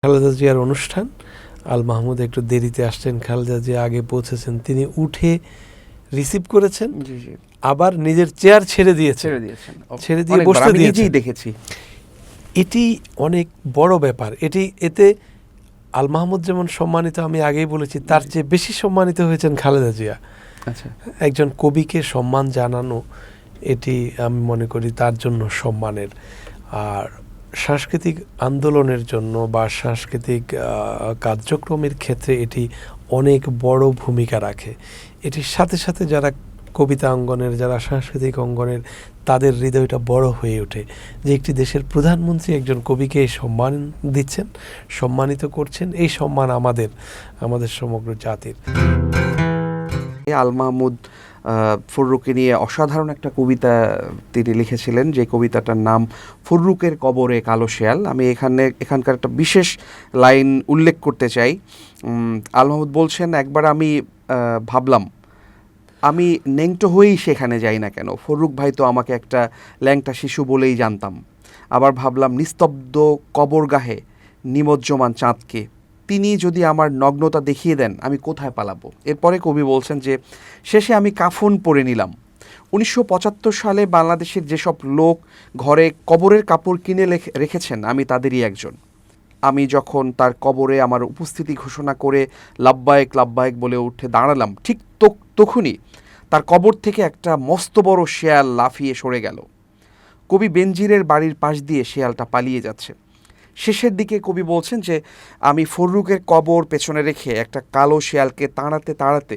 খালেদা জিয়ার অনুষ্ঠান। আল মাহমুদ একটু দেরিতে আসছেন, খালেদা জিয়া আগে পৌঁছেছেন, তিনি উঠে রিসিভ করেছেন, আবার নিজের চেয়ার ছেড়ে দিয়ে বসতে দিয়েছেন। দেখেছি এটি অনেক বড় ব্যাপার। এতে আল মাহমুদ যেমন সম্মানিত, আমি আগেই বলেছি, তার চেয়ে বেশি সম্মানিত হয়েছেন খালেদা জিয়া। আচ্ছা, একজন কবিকে সম্মান জানানো, এটি আমি মনে করি তার জন্য সম্মানের। আর সাংস্কৃতিক আন্দোলনের জন্য বা সাংস্কৃতিক কার্যক্রমের ক্ষেত্রে এটি অনেক বড় ভূমিকা রাখে। এটির সাথে সাথে যারা কবিতা অঙ্গনের, যারা সাংস্কৃতিক অঙ্গনের, তাদের হৃদয়টা বড় হয়ে ওঠে যে একটি দেশের প্রধানমন্ত্রী একজন কবিকে এই সম্মান দিচ্ছেন, সম্মানিত করছেন। এই সম্মান আমাদের সমগ্র জাতির। আল মাহমুদ ফররুককে নিয়ে অসাধারণ একটা কবিতা তিনি লিখেছিলেন, যে কবিতাটার নাম ফররুকের কবরে কালো শেয়াল। আমি এখানকার একটা বিশেষ লাইন উল্লেখ করতে চাই। আল মাহমুদ বলছেন, একবার আমি ভাবলাম আমি ন্যাংটো হয়েই সেখানে যাই না কেন, ফররুক ভাই তো আমাকে একটা ল্যাংটা শিশু বলেই জানতাম। আবার ভাবলাম নিস্তব্ধ কবরগাহে নিমজ্জমান চাঁদকে তিনি যদি আমার নগ্নতা দেখিয়ে দেন, আমি কোথায় পালাবো। এরপরে কবি বলছেন যে শেষে আমি কাফন পরে নিলাম। 1975 সালে বাংলাদেশের যেসব লোক ঘরে কবরের কাপড় কিনে রেখেছেন, আমি তাদেরই একজন। আমি যখন তার কবরে আমার উপস্থিতি ঘোষণা করে লাব্বায়েক লাব্বায়েক বলে উঠে দাঁড়ালাম, ঠিক তখনই তার কবর থেকে একটা মস্ত বড় শেয়াল লাফিয়ে সরে গেল। কবি বেনজিরের বাড়ির পাশ দিয়ে শেয়ালটা পালিয়ে যাচ্ছে। শেষের দিকে কবি বলছেন যে আমি ফররুকের কবর পেছনে রেখে একটা কালো শেয়ালকে তাড়াতে তাড়াতে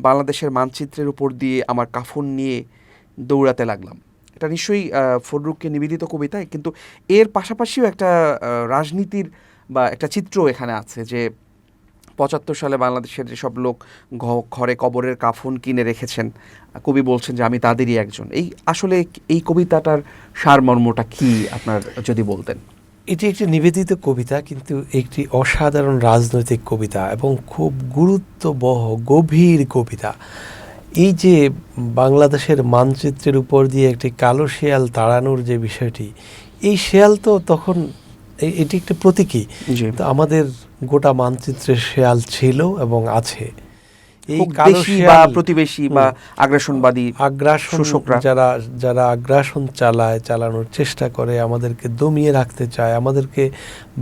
বাংলাদেশের মানচিত্রের উপর দিয়ে আমার কাফন নিয়ে দৌড়াতে লাগলাম। এটা নিশ্চয়ই ফররুককে নিবেদিত কবিতা, কিন্তু এর পাশাপাশিও একটা রাজনীতির বা একটা চিত্র এখানে আছে, যে 75 সালে বাংলাদেশের যেসব লোক ঘরে কবরের কাফন কিনে রেখেছেন, কবি বলছেন যে আমি তাদেরই একজন। আসলে এই কবিতাটার সারমর্মটা কি আপনার যদি বলতেন। এটি একটি নিবেদিত কবিতা, কিন্তু একটি অসাধারণ রাজনৈতিক কবিতা এবং খুব গুরুত্ববহ গভীর কবিতা। এই যে বাংলাদেশের মানচিত্রের উপর দিয়ে একটি কালো শেয়াল তাড়ানোর যে বিষয়টি, এই শেয়াল তো তখন এটি একটি প্রতীকী। তো আমাদের গোটা মানচিত্রের শেয়াল ছিল এবং আছে। এই কালো শেয়াল প্রতিবেশী বা আগ্রাসনবাদী যারা আগ্রাসন চালানোর চেষ্টা করে, আমাদেরকে দমিয়ে রাখতে চায়, আমাদেরকে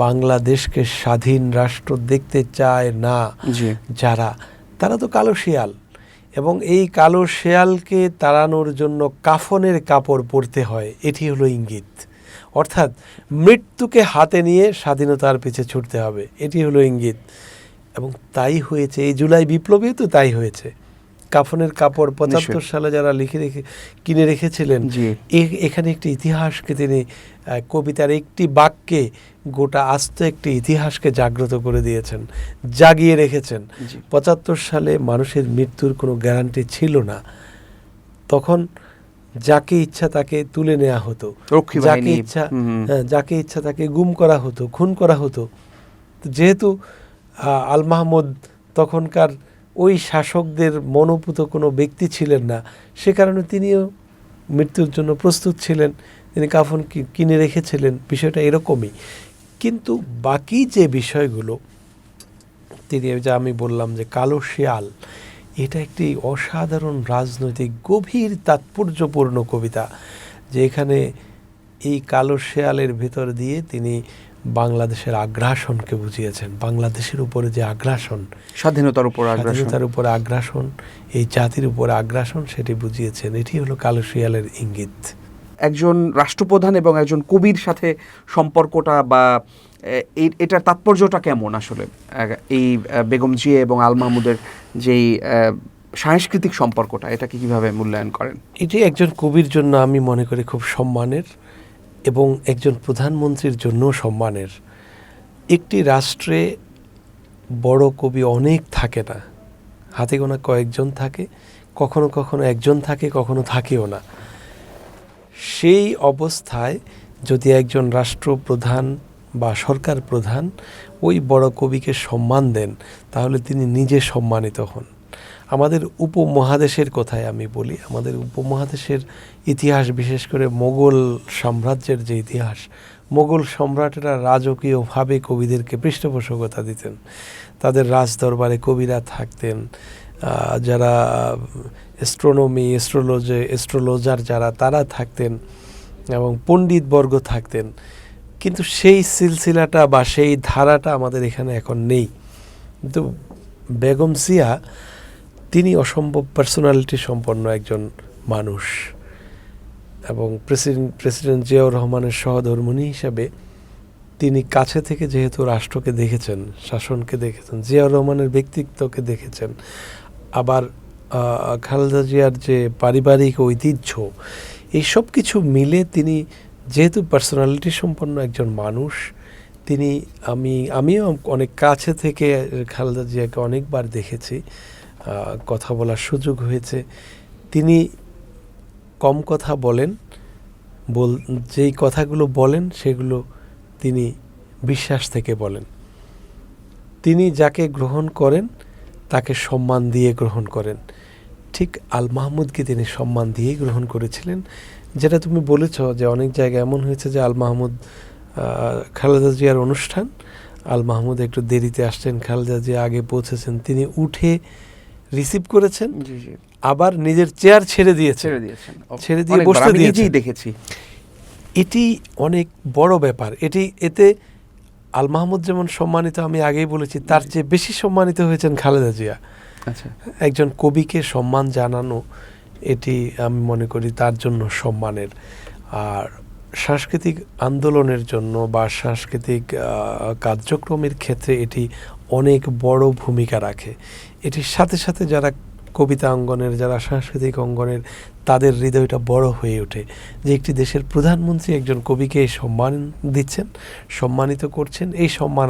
বাংলাদেশকে স্বাধীন রাষ্ট্র দেখতে চায় না, তারা তো কালো শেয়াল। এবং এই কালো শেয়ালকে তাড়ানোর জন্য কাফনের কাপড় পরতে হয়, এটি হলো ইঙ্গিত। অর্থাৎ মৃত্যুকে হাতে নিয়ে স্বাধীনতার পিছে ছুটতে হবে, এটি হলো ইঙ্গিত। এবং তাই হয়েছে, এই জুলাই বিপ্লবে তো তাই হয়েছে। কাফনের কাপড় 75 সালে যারা কিনে রেখেছিলেন, এখানে একটি ইতিহাসকে তিনি কবিতার একটি বাক্যে গোটা আস্ত একটি ইতিহাসকে জাগ্রত করে দিয়েছেন, জাগিয়ে রেখেছেন। 75 সালে মানুষের মৃত্যুর কোনো গ্যারান্টি ছিল না। তখন যাকে ইচ্ছা তাকে তুলে নেওয়া হতো, যাকে ইচ্ছা তাকে গুম করা হতো, খুন করা হতো। যেহেতু আল মাহমুদ তখনকার ওই শাসকদের মনোপুত কোনো ব্যক্তি ছিলেন না, সে কারণে তিনিও মৃত্যুর জন্য প্রস্তুত ছিলেন, তিনি কাফন কিনে রেখেছিলেন। বিষয়টা এরকমই। কিন্তু বাকি যে বিষয়গুলো তিনি, যা আমি বললাম যে কালো শেয়াল, এটা একটি অসাধারণ রাজনৈতিক গভীর তাৎপর্যপূর্ণ কবিতা, যে এখানে এই কালো শেয়ালের ভেতর দিয়ে তিনি বাংলাদেশের আগ্রাসনকে বুঝিয়েছেন। বাংলাদেশের উপরে যে আগ্রাসন, স্বাধীনতার উপর আগ্রাসন, এই জাতির উপর আগ্রাসন, সেটি বুঝিয়েছেন। এটি হলো কালো শেয়ালের ইঙ্গিত। একজন রাষ্ট্রপ্রধান এবং একজন কবির সাথে সম্পর্কটা বা এটার তাৎপর্যটা কেমন আসলে, এই বেগম জিয়া এবং আল মাহমুদের যেই সাংস্কৃতিক সম্পর্কটা, এটাকে কিভাবে মূল্যায়ন করেন? এটি একজন কবির জন্য আমি মনে করি খুব সম্মানের, এবং একজন প্রধানমন্ত্রীর জন্য সম্মানের। একটি রাষ্ট্রে বড় কবি অনেক থাকে না, হাতে গোনা কয়েকজন থাকে, কখনো কখনো একজন থাকে, কখনো থাকেও না। সেই অবস্থায় যদি একজন রাষ্ট্রপ্রধান বা সরকার প্রধান ওই বড় কবিকে সম্মান দেন, তাহলে তিনি নিজে সম্মানিত হন। আমাদের উপমহাদেশের কথায় আমি বলি, আমাদের উপমহাদেশের ইতিহাস, বিশেষ করে মোগল সাম্রাজ্যের যে ইতিহাস, মোগল সম্রাটেরা রাজকীয়ভাবে কবিদেরকে পৃষ্ঠপোষকতা দিতেন, তাদের রাজ দরবারে কবিরা থাকতেন, যারা অ্যাস্ট্রোনমি অ্যাস্ট্রোলজার যারা তারা থাকতেন এবং পণ্ডিতবর্গ থাকতেন, কিন্তু সেই সিলসিলাটা বা সেই ধারাটা আমাদের এখানে এখন নেই। কিন্তু বেগম জিয়া তিনি অসম্ভব পার্সোনালিটি সম্পন্ন একজন মানুষ এবং প্রেসিডেন্ট জিয়াউর রহমানের সহধর্মিণী হিসেবে তিনি কাছে থেকে যেহেতু রাষ্ট্রকে দেখেছেন, শাসনকে দেখেছেন, জিয়াউর রহমানের ব্যক্তিত্বকে দেখেছেন, আবার খালেদা জিয়ার যে পারিবারিক ঐতিহ্য, এই সব কিছু মিলে তিনি যেহেতু পার্সোনালিটি সম্পন্ন একজন মানুষ, তিনি আমিও অনেক কাছে থেকে খালেদা জিয়াকে অনেকবার দেখেছি, কথা বলার সুযোগ হয়েছে। তিনি কম কথা বলেন, যেই কথাগুলো বলেন সেগুলো তিনি বিশ্বাস থেকে বলেন। তিনি যাকে গ্রহণ করেন তাকে সম্মান দিয়ে গ্রহণ করেন। ঠিক আল মাহমুদকে তিনি সম্মান দিয়েই গ্রহণ করেছিলেন। যেটা তুমি বলেছ যে অনেক জায়গায় এমন হয়েছে যে আল মাহমুদ খালেদা জিয়ার অনুষ্ঠান, আল মাহমুদ একটু দেরিতে আসছেন, খালেদা জিয়া আগে পৌঁছেছেন, তিনি উঠে রিসিভ করেছেন, আবার নিজের চেয়ার ছেড়ে দিয়ে বসতে দিয়েছেন। দেখেছি এটি অনেক বড় ব্যাপার। এতে আল মাহমুদ যেমন সম্মানিত, আমি আগেই বলেছি, তার চেয়ে বেশি সম্মানিত হয়েছেন খালেদা জিয়া। আচ্ছা, একজন কবিকে সম্মান জানানো, এটি আমি মনে করি তার জন্য সম্মানের। আর সাংস্কৃতিক আন্দোলনের জন্য বা সাংস্কৃতিক কার্যক্রমের ক্ষেত্রে এটি অনেক বড় ভূমিকা রাখে। এটির সাথে সাথে যারা কবিতা অঙ্গনের, যারা সাংস্কৃতিক অঙ্গনের, তাদের হৃদয়টা বড় হয়ে ওঠে যে একটি দেশের প্রধানমন্ত্রী একজন কবিকে সম্মান দিচ্ছেন, সম্মানিত করছেন। এই সম্মান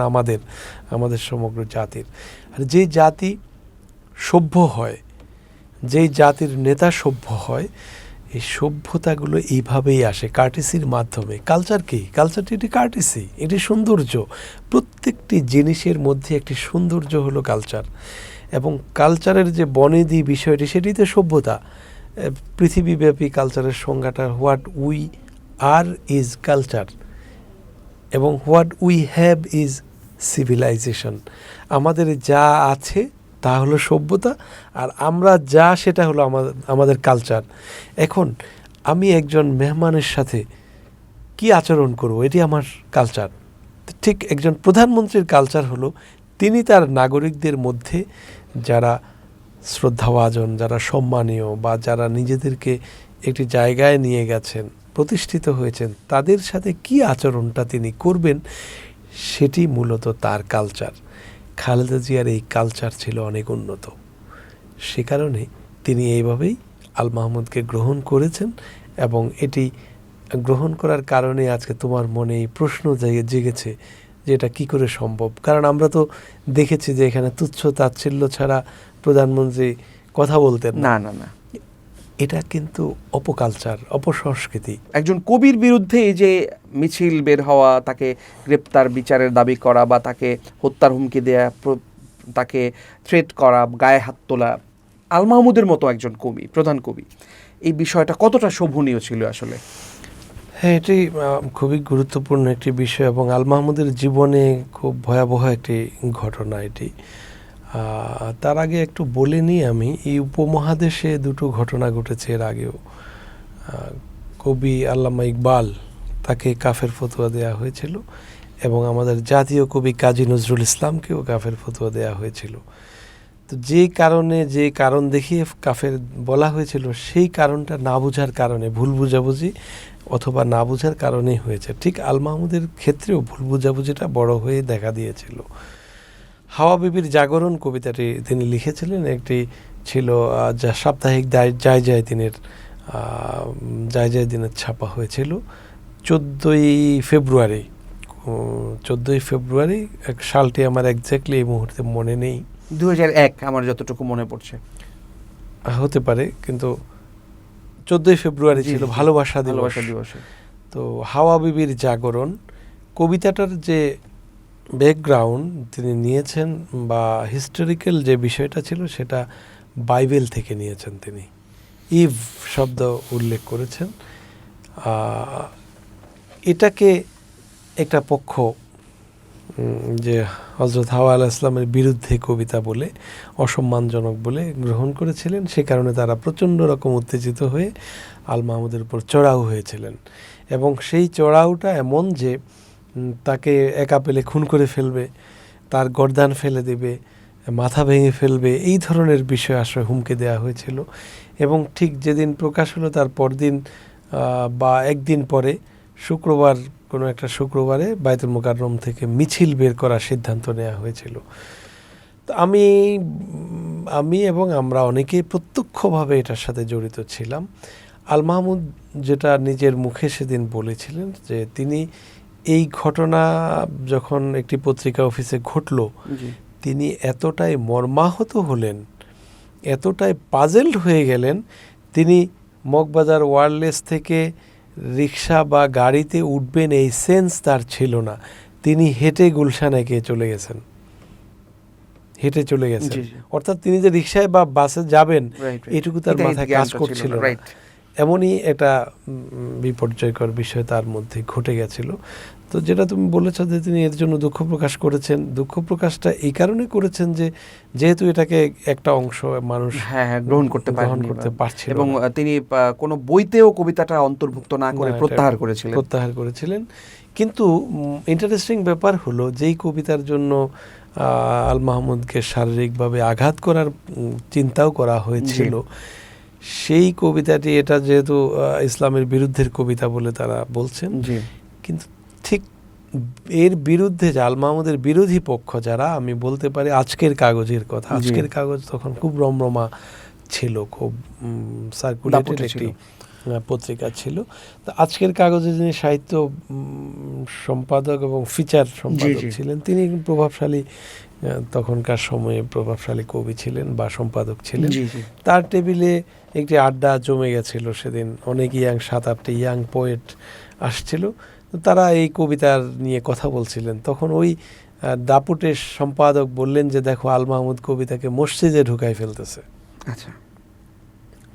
আমাদের সমগ্র জাতির। আর যেই জাতি সভ্য হয়, যেই জাতির নেতা সভ্য হয়, এই সভ্যতাগুলো এইভাবেই আসে, কার্টিসির মাধ্যমে। কালচার কি? কালচারটি এটি কার্টিসি, এটি সৌন্দর্য। প্রত্যেকটি জিনিসের মধ্যে একটি সৌন্দর্য হলো কালচার। এবং কালচারের যে বনেদি বিষয়টি, সেটিতে সভ্যতা। পৃথিবীব্যাপী কালচারের সংজ্ঞাটা what we are is culture এবং what we have is civilisation. আমাদের যা আছে তা হলো সভ্যতা, আর আমরা যা সেটা হলো আমাদের কালচার। এখন আমি একজন মেহমানের সাথে কি আচরণ করব, এটি আমার কালচার। ঠিক একজন প্রধানমন্ত্রীর কালচার হলো তিনি তার নাগরিকদের মধ্যে যারা শ্রদ্ধাভাজন, যারা সম্মানীয় বা যারা নিজেদেরকে একটি জায়গায় নিয়ে গেছেন, প্রতিষ্ঠিত হয়েছেন, তাদের সাথে কি আচরণটা তিনি করবেন, সেটি মূলত তার কালচার। খালেদা জিয়ার এই কালচার ছিল অনেক উন্নত। সে কারণে তিনি এইভাবেই আল মাহমুদকে গ্রহণ করেছেন এবং এটি গ্রহণ করার কারণে আজকে তোমার মনে এই প্রশ্ন জেগেছে যে এটা কী করে সম্ভব। কারণ আমরা তো দেখেছি যে এখানে তুচ্ছ তাচ্ছিল্য ছাড়া প্রধানমন্ত্রী কথা বলতেন না। এটা কিন্তু অপকালচার, অপসংস্কৃতি। একজন কবির বিরুদ্ধে এই যে মিছিল বের হওয়া, তাকে গ্রেপ্তার, বিচারের দাবি করা বা তাকে হত্যার হুমকি দেয়া, তাকে থ্রেট করা, গায়ে হাত তোলা, আল মাহমুদের মতো একজন কবি, প্রধান কবি, এই বিষয়টা কতটা শোভনীয় ছিল আসলে? হ্যাঁ, এটি খুবই গুরুত্বপূর্ণ একটি বিষয় এবং আল মাহমুদের জীবনে খুব ভয়াবহ একটি ঘটনা এটি। তার আগে একটু বলে নিই আমি, এই উপমহাদেশে দুটো ঘটনা ঘটেছে এর আগেও। কবি আল্লামা ইকবাল, তাকে কাফের ফতোয়া দেওয়া হয়েছিল এবং আমাদের জাতীয় কবি কাজী নজরুল ইসলামকেও কাফের ফতোয়া দেওয়া হয়েছিল। তো যে কারণ দেখিয়ে কাফের বলা হয়েছিল, সেই কারণটা না বোঝার কারণে, ভুল বুঝাবুঝি অথবা না বোঝার কারণেই হয়েছে। ঠিক আল মাহমুদের ক্ষেত্রেও ভুল বুঝাবুঝিটা বড় হয়ে দেখা দিয়েছিল। হাওয়া বিবির জাগরণ কবিতাটি তিনি লিখেছিলেন, একটি ছিল যা সাপ্তাহিক যায় দিনের ছাপা হয়েছিল 14ই ফেব্রুয়ারি। সালটি আমার এক্স্যাক্টলি এই মুহূর্তে মনে নেই, 2001 আমার যতটুকু মনে পড়ছে, হতে পারে, কিন্তু 14ই ফেব্রুয়ারি ছিল ভালোবাসা দিবস। তো হাওয়া বিবির জাগরণ কবিতাটার যে ব্যাকগ্রাউন্ড তিনি নিয়েছেন বা হিস্টোরিক্যাল যে বিষয়টা ছিল, সেটা বাইবেল থেকে নিয়েছেন। তিনি ইভ শব্দ উল্লেখ করেছেন। এটাকে একটা পক্ষ যে হযরত হাওয়া আলাইহিস সালামের বিরুদ্ধে কবিতা বলে, অসম্মানজনক বলে গ্রহণ করেছিলেন। সে কারণে তারা প্রচণ্ড রকম উত্তেজিত হয়ে আল মাহমুদের উপর চড়াও হয়েছিলেন, এবং সেই চড়াওটা এমন যে তাকে একা পেলে খুন করে ফেলবে, তার গর্দান ফেলে দেবে, মাথা ভেঙে ফেলবে, এই ধরনের বিষয় আসলে হুমকি দেওয়া হয়েছিল। এবং ঠিক যেদিন প্রকাশ হলো তার পরদিন বা একদিন পরে শুক্রবার, কোনো একটা শুক্রবারে বায়তুল মুকাররম থেকে মিছিল বের করার সিদ্ধান্ত নেওয়া হয়েছিল। তো আমি এবং আমরা অনেকেই প্রত্যক্ষভাবে এটার সাথে জড়িত ছিলাম। আল মাহমুদ যেটা নিজের মুখে সেদিন বলেছিলেন যে তিনি এই ঘটনা যখন একটি পত্রিকা অফিসে ঘটলো, তিনি এতটাই মর্মাহত হলেন, এতটাই পাজেলড হয়ে গেলেন, তিনি মগবাজার ওয়্যারলেস থেকে রিক্সা বা গাড়িতে উঠবেন এই সেন্স তার ছিল না। তিনি হেঁটে গুলশানে গিয়ে চলে গেছেন, হেঁটে চলে গেছেন। অর্থাৎ তিনি যে রিক্সায় বা বাসে যাবেন এটুকু তার মাথায় কাজ করছিল না। এমনই একটা বিপর্যয়কর বিষয় তার মধ্যে ঘটে গেছিল। তো যেটা তুমি বলেছ যে তিনি এর জন্য দুঃখ প্রকাশ করেছেন, দুঃখ প্রকাশটা এই কারণে করেছেন যে যেহেতু এটাকে একটা অংশ মানুষ গ্রহণ করতে পারছিল, এবং তিনি কোনো বইতেও কবিতাটা অন্তর্ভুক্ত না করে প্রত্যাহার করেছিলেন। কিন্তু ইন্টারেস্টিং ব্যাপার হলো, যেই কবিতার জন্য আল মাহমুদকে শারীরিকভাবে আঘাত করার চিন্তাও করা হয়েছিল, সেই কবিতাটি, এটা যেহেতু ইসলামের বিরুদ্ধের কবিতা বলে তারা বলছেন, কিন্তু ঠিক এর বিরুদ্ধে যে আল মাহমুদের বিরোধী পক্ষ যারা, আমি বলতে পারি আজকের কাগজের কথা, আজকের কাগজ তখন খুব রমরমা ছিল, খুব সার্কুলেটেড একটি পত্রিকা ছিল। তো আজকের কাগজে যিনি সাহিত্য সম্পাদক এবং ফিচার সম্পাদক ছিলেন, তিনি প্রভাবশালী, তখনকার সময়ে প্রভাবশালী কবি ছিলেন বা সম্পাদক ছিলেন। তার টেবিলে একটি আড্ডা জমে গেছিল সেদিন, অনেক 7-8টি ইয়াং পোয়েট আসছিল। তারা এই কবিতার নিয়ে কথা বলছিলেন। তখন ওই দাপুটের সম্পাদক বললেন যে দেখো, আল মাহমুদ কবিতাকে মসজিদে ঢুকাই ফেলতেছে। আচ্ছা,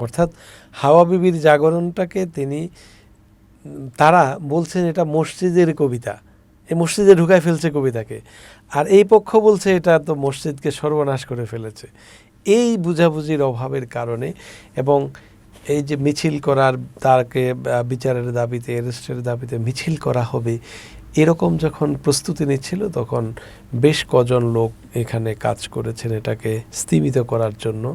অর্থাৎ হাওয়া বিবির জাগরণটাকে তারা বলছেন এটা মসজিদের কবিতা, এই মসজিদে ঢুকাই ফেলছে কবিতাকে, আর এই পক্ষ বলছে এটা তো মসজিদকে সর্বনাশ করে ফেলেছে। এই বুঝাবুঝির অভাবের কারণে, এবং এই যে মিছিল করার, তাকে বিচারের দাবিতে, অ্যারেস্টের দাবিতে মিছিল করা হবে, এরকম যখন প্রস্তুতি নিচ্ছিল, তখন বেশ কজন লোক এখানে কাজ করেছেন এটাকে স্তিমিত করার জন্য।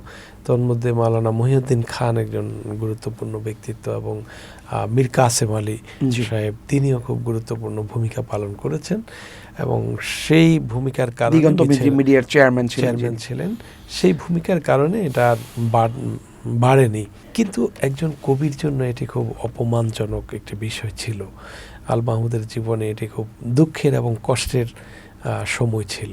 তন্মধ্যে মাওলানা মহিউদ্দিন খান একজন গুরুত্বপূর্ণ ব্যক্তিত্ব, এবং মীর কাসেম আলী সাহেব, তিনিও খুব গুরুত্বপূর্ণ ভূমিকা পালন করেছেন, এবং সেই ভূমিকার কারণে মিডিয়ার চেয়ারম্যান ছিলেন। সেই ভূমিকার কারণে এটা বাড়েনি। কিন্তু একজন কবির জন্য এটি খুব অপমানজনক একটি বিষয় ছিল। আল মাহমুদের জীবনে এটি খুব দুঃখের এবং কষ্টের সময় ছিল।